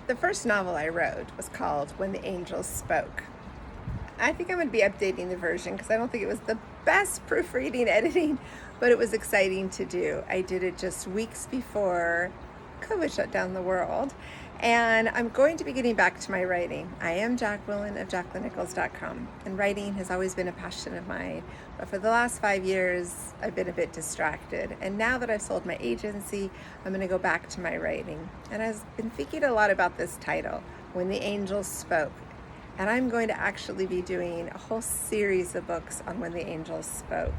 The first novel I wrote was called When the Angels Spoke. I think I'm going to be updating the version because I don't think it was the best proofreading editing, but it was exciting to do. I did it just weeks before COVID shut down the world, and I'm going to be getting back to my writing. I am Jacqueline of JacquelineNichols.com, and writing has always been a passion of mine, but for the last 5 years, I've been a bit distracted, and now that I've sold my agency, I'm going to go back to my writing. And I've been thinking a lot about this title, When the Angels Spoke. And I'm going to actually be doing a whole series of books on When the Angels Spoke.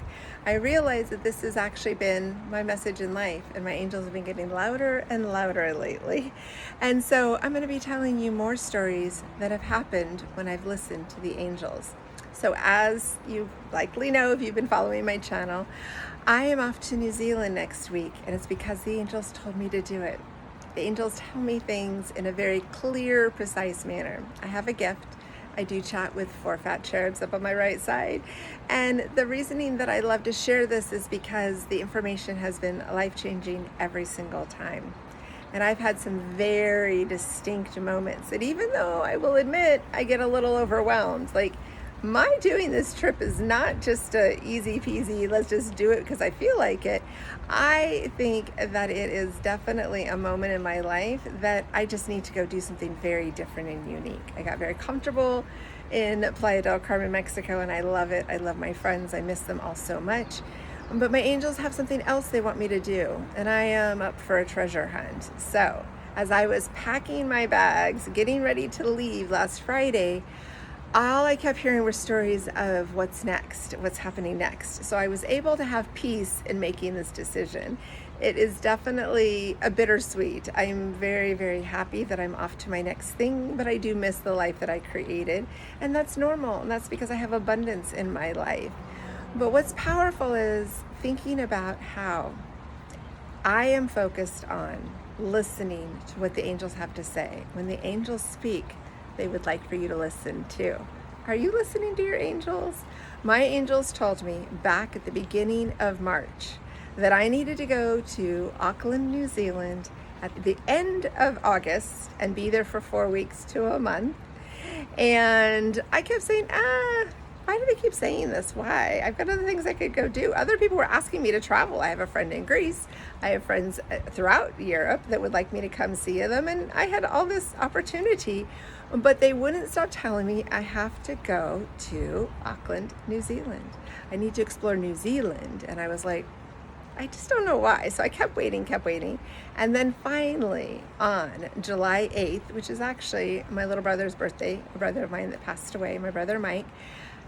I realize that this has actually been my message in life, and my angels have been getting louder and louder lately. And so I'm going to be telling you more stories that have happened when I've listened to the angels. So as you likely know if you've been following my channel, I am off to New Zealand next week, and it's because the angels told me to do it. The angels tell me things in a very clear, precise manner. I have a gift. I do chat with 4 fat cherubs up on my right side. And the reasoning that I love to share this is because the information has been life-changing every single time. And I've had some very distinct moments. And even though I will admit I get a little overwhelmed, like my doing this trip is not just a easy peasy, let's just do it because I feel like it. I think that it is definitely a moment in my life that I just need to go do something very different and unique. I got very comfortable in Playa del Carmen, Mexico, and I love it. I love my friends. I miss them all so much. But my angels have something else they want me to do, and I am up for a treasure hunt. So as I was packing my bags, getting ready to leave last Friday, all I kept hearing were stories of what's next, what's happening next. So I was able to have peace in making this decision. It is definitely a bittersweet. I'm very, very happy that I'm off to my next thing, but I do miss the life that I created. And that's normal, and that's because I have abundance in my life. But what's powerful is thinking about how I am focused on listening to what the angels have to say. When the angels speak, they would like for you to listen too. Are you listening to your angels? My angels told me back at the beginning of March that I needed to go to Auckland, New Zealand at the end of August and be there for 4 weeks to a month. And I kept saying, why do they keep saying this? Why? I've got other things I could go do. Other people were asking me to travel. I have a friend in Greece. I have friends throughout Europe that would like me to come see them. And I had all this opportunity, but they wouldn't stop telling me I have to go to Auckland, New Zealand. I need to explore New Zealand. And I was like, I just don't know why. So I kept waiting. And then finally on July 8th, which is actually my little brother's birthday, a brother of mine that passed away, my brother Mike,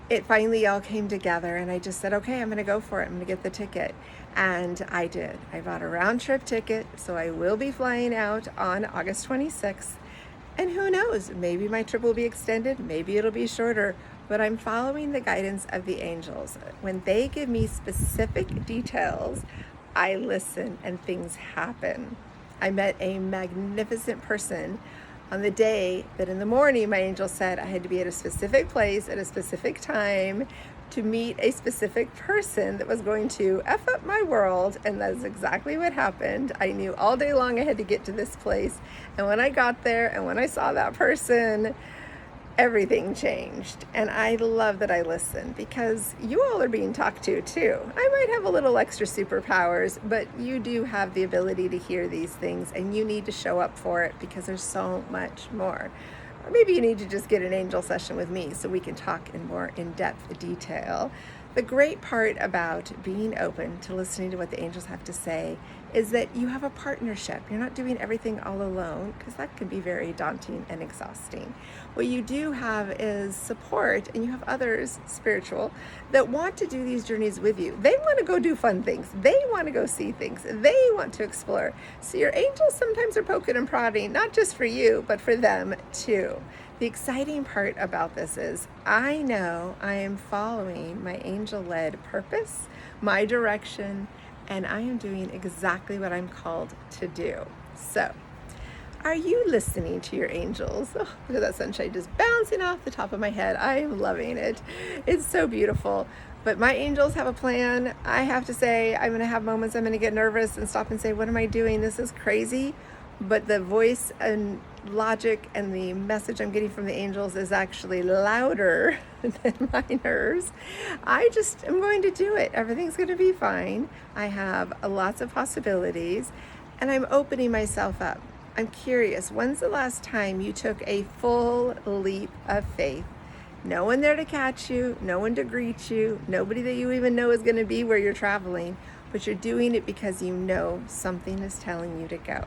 it finally all came together, and I just said, okay, I'm going to go for it. I'm going to get the ticket. And I did. I bought a round trip ticket, so I will be flying out on August 26th. And who knows, maybe my trip will be extended, maybe it'll be shorter, but I'm following the guidance of the angels. When they give me specific details, I listen and things happen. I met a magnificent person on the day that in the morning my angel said I had to be at a specific place at a specific time to meet a specific person that was going to F up my world, and that's exactly what happened. I knew all day long I had to get to this place, and when I got there and when I saw that person, everything changed. And I love that I listen because you all are being talked to too. I might have a little extra superpowers, but you do have the ability to hear these things, and you need to show up for it because there's so much more. Or maybe you need to just get an angel session with me so we can talk in more in-depth detail. The great part about being open to listening to what the angels have to say is that you have a partnership. You're not doing everything all alone, because that can be very daunting and exhausting. What you do have is support, and you have others, spiritual, that want to do these journeys with you. They want to go do fun things. They want to go see things. They want to explore. So your angels sometimes are poking and prodding, not just for you, but for them too. The exciting part about this is I know I am following my angel-led purpose, my direction, and I am doing exactly what I'm called to do. So, are you listening to your angels? Oh, look at that sunshine just bouncing off the top of my head. I am loving it. It's so beautiful. But my angels have a plan. I have to say, I'm going to have moments I'm going to get nervous and stop and say, what am I doing? This is crazy. but the voice and logic and the message I'm getting from the angels is actually louder than my nerves. I just am going to do it. Everything's going to be fine. I have lots of possibilities, and I'm opening myself up. I'm curious, when's the last time you took a full leap of faith? No one there to catch you, no one to greet you, nobody that you even know is going to be where you're traveling, but you're doing it because you know something is telling you to go.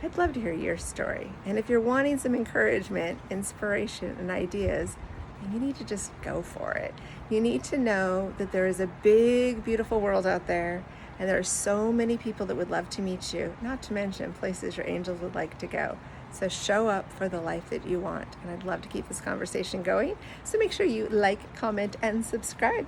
I'd love to hear your story. And if you're wanting some encouragement, inspiration, and ideas, then you need to just go for it. You need to know that there is a big, beautiful world out there, and there are so many people that would love to meet you, not to mention places your angels would like to go. So show up for the life that you want. And I'd love to keep this conversation going. So make sure you like, comment, and subscribe.